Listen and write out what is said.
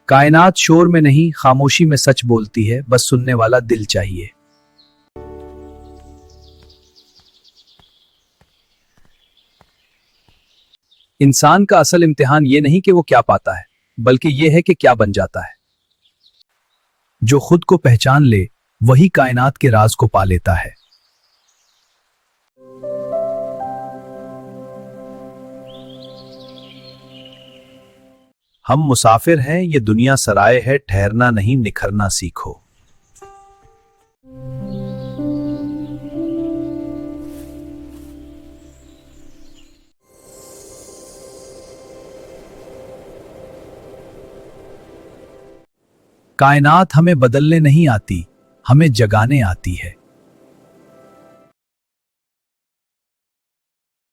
कायनात शोर में नहीं, खामोशी में सच बोलती है, बस सुनने वाला दिल चाहिए। इंसान का असल इम्तिहान ये नहीं कि वो क्या पाता है, बल्कि ये है कि क्या बन जाता है। जो खुद को पहचान ले, वही कायनात के राज को पा लेता है। हम मुसाफिर हैं, ये दुनिया सराय है, ठहरना नहीं निखरना सीखो। कायनात हमें बदलने नहीं आती, हमें जगाने आती है।